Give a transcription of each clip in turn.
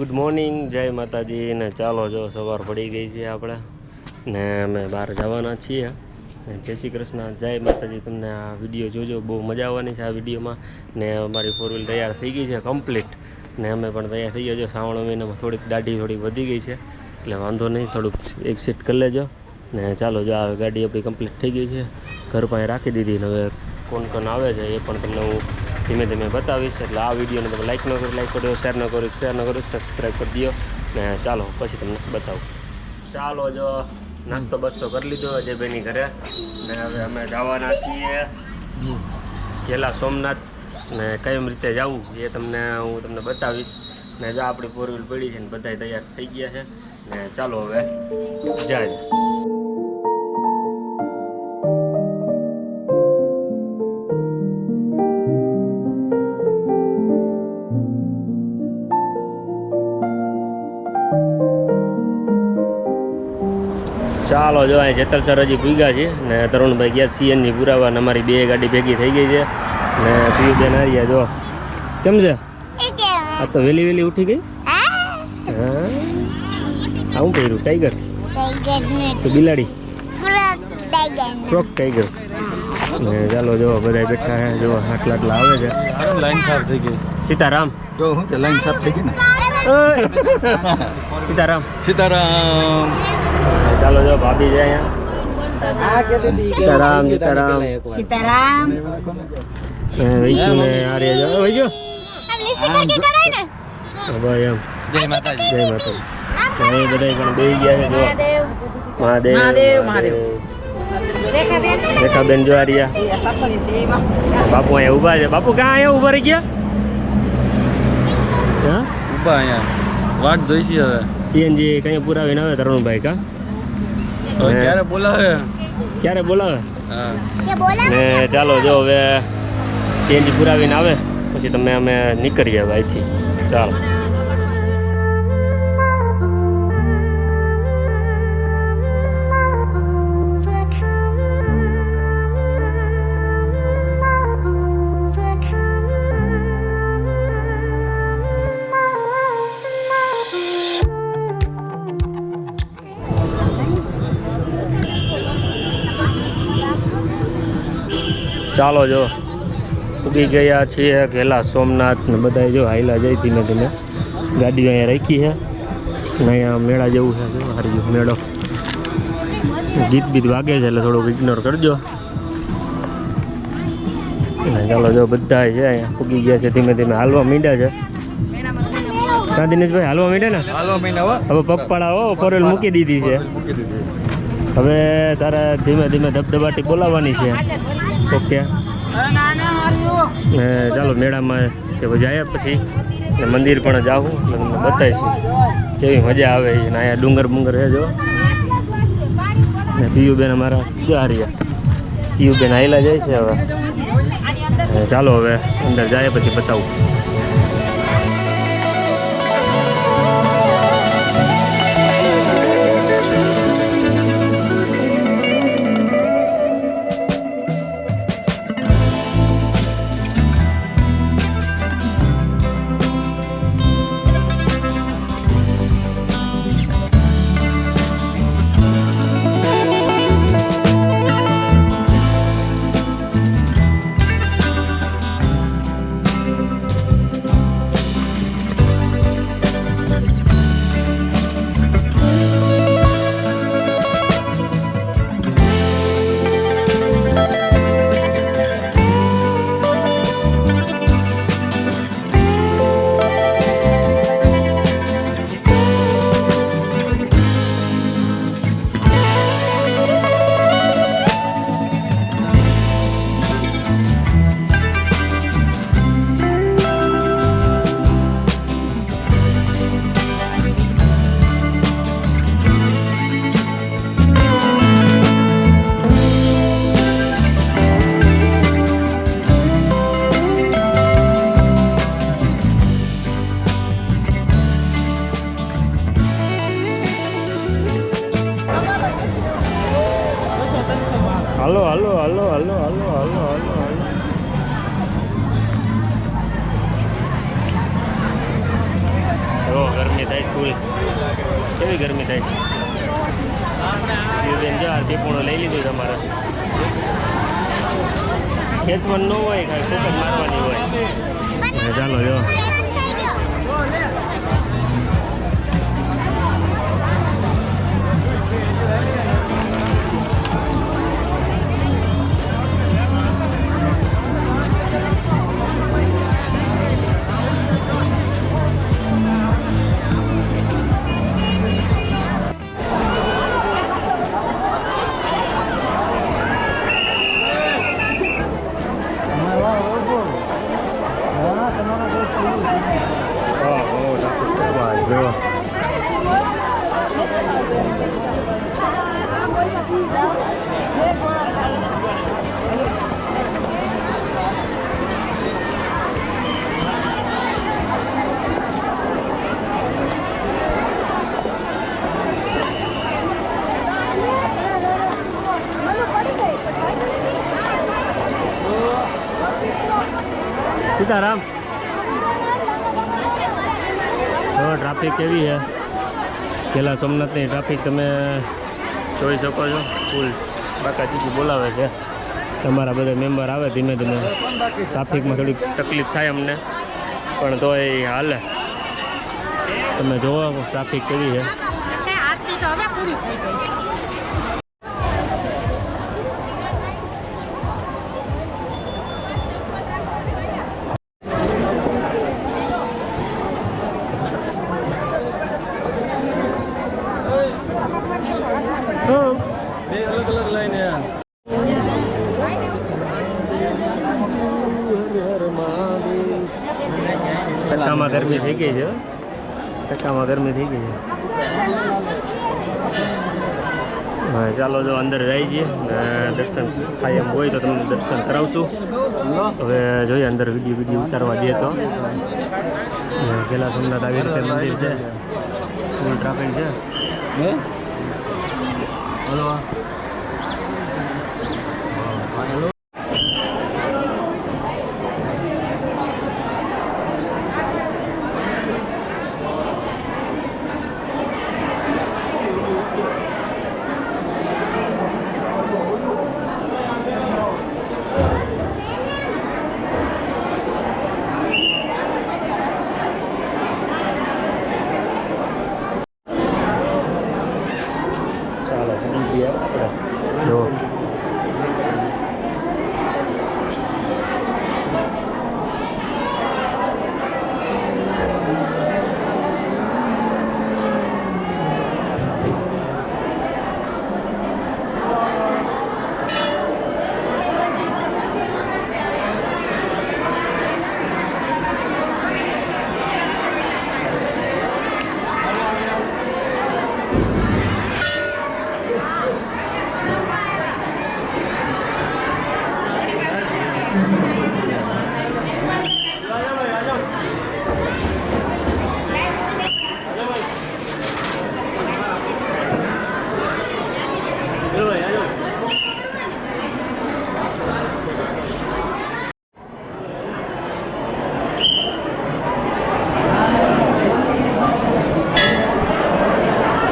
Good morning, જય માતાજી. ને ચાલો જો સવાર પડી ગઈ છે આપણે ને અમે બહાર જવાના છીએ. જય શ્રી કૃષ્ણ, જય માતાજી. તમને આ વિડીયો જોજો, બહુ મજા આવવાની છે આ વિડીયોમાં. ને અમારી 4 વ્હીલ તૈયાર થઈ ગઈ છે કમ્પ્લીટ, ને અમે પણ તૈયાર થઈ ગયા છો. શ્રાવણ મહિનામાં થોડીક દાઢી થોડીક વધી ગઈ છે એટલે વાંધો નહીં, થોડુંક એક સીટ કરી લેજો. ને ચાલો જો આ ગાડી આપણી કમ્પ્લીટ થઈ ગઈ છે, ઘર પાસે રાખી દીધી. ને હવે કોણ કોણ આવે છે એ પણ તમને હું ધીમે ધીમે બતાવીશ. એટલે આ વિડીયોને તમે લાઈક ન કરી લાઈક કરજો, શેર ન કરો સબસ્ક્રાઈબ કરી દો. ને ચાલો પછી તમને બતાવું. ચાલો જો નાસ્તો બસ્તો કરી લીધો અજયભાઈની ઘરે, ને હવે અમે જવાના છીએ ઘેલા સોમનાથ. ને કઈ રીતે જવું એ હું તમને બતાવીશ. ને જો આપણી 4 વ્હીલ પડી છે ને બધા તૈયાર થઈ ગયા છે. ને ચાલો હવે જાય. ચાલો જો અહીં જેતલ સર હજી ભૂગ્યા છે ને તરુણભાઈ ગયા સીએનજી પુરાવા. અમારી 2 ગાડી ભેગી થઈ ગઈ છે. ને પીયુબેન હાર્યા જો કેમ છે? આ તો વેલી ઉઠી ગઈ. હા આવું કર્યું ટાઈગર તો બિલાડી ક્રોક ટાઈગર. ને ચાલો જો બધા બેઠા છે, જો આટલા આવે છે. લાઈન સાફ થઈ ગઈ. સીતારામ જો હું કે લાઈન સાફ થઈ ગઈ ને. સીતારામ સીતારામ. ચાલો જો ભાભી છે અહીંયા. સીતારામ વૈશુ ને આર્ય જો વૈશુ ભાઈ એમ જય માતાજી. જય માતાજી. એ બધા પણ બેસી ગયા છે. જો મહાદેવ રેખાબેન જો આર્યા. બાપુ અહીંયા ઊભા છે. બાપુ ક્યાં અહીંયા ઊભા રહી ગયા? હા ઉભા અહીંયા વાટ જોઈશી. હવે સીએનજી કઈ પુરાવીને આવે તરુણભાઈ કા ક્યારે બોલાવે ને ચાલો જો હવે સીએનજી પુરાવીને આવે પછી અમે નીકળીએ હવે અહીંથી. ચાલો ચાલો જો ઉગી ગયા છીએ ઘેલા સોમનાથ. ને બધા જો હાઈલા જાય ધીમે ધીમે. ગાડીઓ અહીંયા રાખી છે ને અહીંયા મેળા જેવું છે. જો હારી મેળો, ગીત બીત વાગે છે એટલે થોડુંક ઇગ્નોર કરજો. ચાલો જો બધા છે અહીંયા ઉગી ગયા છે, ધીમે ધીમે હાલવા માંડ્યા છે. હા દિનેશભાઈ હાલવા માંડ્યા ને. હવે પગપાળા 4 વ્હીલ મૂકી દીધી છે. હવે તારે ધીમે ધીમે ધબધબાટી બોલાવવાની છે. ઓકે ચાલો મેળામાં કે જાય પછી મંદિર પણ જાઉં એટલે તમને બતાવીશું કેવી મજા આવે. ને અહીંયા ડુંગર છે જો. ને પીયુબેન અમારા હાર્યા. પીયુબેન હાઈલા જાય છે. હવે ચાલો હવે અંદર જાય પછી બતાવું. હાલો હાલો હાલો હાલો હાલો હાલો હાલો હાલો. જો ગરમી થાય ફૂલ. કેવી ગરમી થાય છે બેન? જો આ ટીપુણું લઈ લીધું તમારે. ખેંચવાનું ન હોય, કાંઈ ફૂક જ મારવાની હોય. ચાલો જો સીતારામ. તો ટ્રાફિક કેવી છે? પેલા સોમનાથની ટ્રાફિક તમે જોઈ શકો છો. ફૂલ બાકાચીકી બોલાવે છે. તમારા બધા મેમ્બર આવે ધીમે ધીમે. ટ્રાફિકમાં થોડીક તકલીફ થાય અમને, પણ તો એ હાલે. તમે જોવો ટ્રાફિક કેવી છે. બે અલગ અલગ લાઈન યાર. ટકામાં ગરમી થઈ ગઈ છે. ટકામાં ગરમી થઈ ગઈ છે. હવે ચાલો જો અંદર જઈ છીએ ને દર્શન થાય એમ હોય તો તમને દર્શન કરાવશું. હવે જોઈએ અંદર વિડીયો ઉતારવા દે તો. પેલા સોમનાથ આવી રીતે મંદિર છે. ફૂલ ટ્રાફિક છે. હલો જો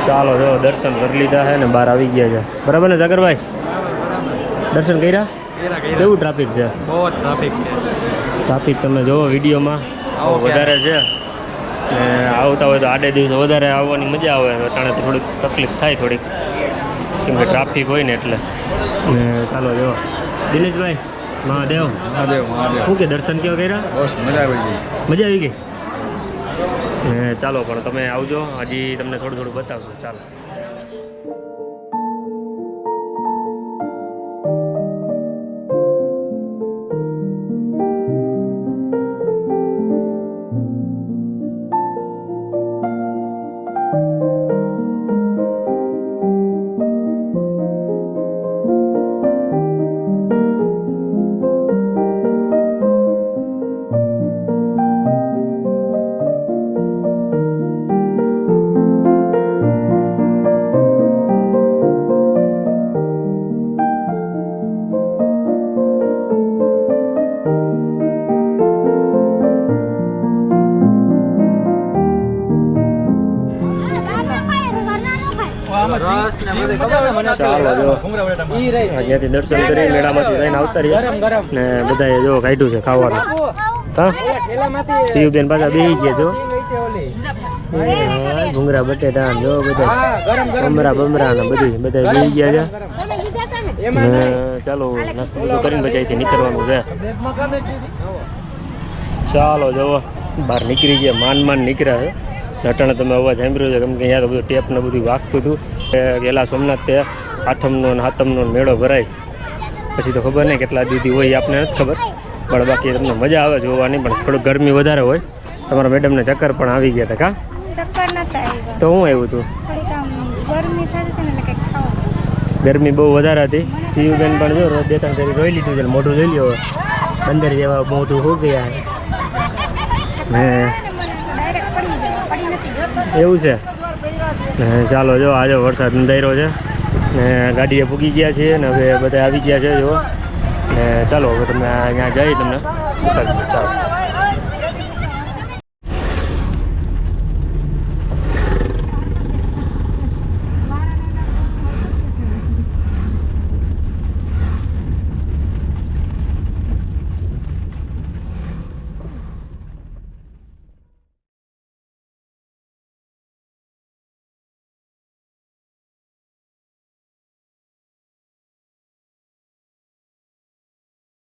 ચાલો જો દર્શન કરી લીધા છે ને બહાર આવી ગયા છે. બરાબર ને જાગરભાઈ? દર્શન કર્યા? કેવું ટ્રાફિક છે? બહુ જ ટ્રાફિક છે. ટ્રાફિક તમે જોવો વિડીયોમાં વધારે છે ને આવતા હોય તો આડે દિવસે વધારે આવવાની મજા આવે. અટાણે તો થોડીક તકલીફ થાય થોડીક, કેમ કે ટ્રાફિક હોય ને એટલે. ને ચાલો જો દિનેશભાઈ મહાદેવ મહાદેવ મહાદેવ. શું કે દર્શન કેવા કર્યા? બસ મજા આવી ગઈ. મજા આવી ગઈ ને. ચાલો પણ તમે આવજો, હજી તમને થોડું થોડું બતાવશો. ચાલો. ચાલો જો અહીંયાથી દર્શન કરી મેળામાંથી થઈને આવતા રહ્યા ને બધાએ જો કાઢ્યું છે ખાવાનું હા શિવબેન પાછા બેસી ગયા જો ભૂંગરા બટેટા જો બધા બમરા બમરા ને બધું બધા બેસી ગયા છે ને ચાલો નાસ્તો બધો કરીને પછી અહીંથી નીકળવાનું છે ચાલો જવો બહાર નીકળી ગયા માન નીકળ્યા છે નટાણે તમે અવાજ સાંભળ્યો છે કેમ કે અહીંયા તો બધું ટેપ ને બધું વાગતું હતું ગેલા સોમનાથ તે આઠમનો ને સાતમનો મેળો ભરાય પછી તો ખબર નહીં કેટલા દીધી હોય એ આપણને નથી ખબર પણ બાકી તમને મજા આવે જોવાની પણ થોડું ગરમી વધારે હોય તમારા મેડમને ચક્કર પણ આવી ગયા હતા કા ચક્કર નતા આવ્યા તો હું આવ્યું હતું થોડીક આમ ગરમી થતી હતી ને એટલે કંઈક ખાવા ગરમી બહુ વધારે હતી શિવબેન પણ જો રોજ દેતા કરી રોઈ લીધું છે મોઢું જોઈ લ્યો અંદર જેવા મોઢું હો ગયા ને ડાયરેક્ટ પડી જવા પડી નથી એવું છે ને ચાલો જો આજે વરસાદ નોંધાયો છે ને ગાડીએ પૂગી ગયા છીએ ને હવે બધા આવી ગયા છે જો ને ચાલો હવે તમે અહીંયા જઈ તમને બતાવી ચાલો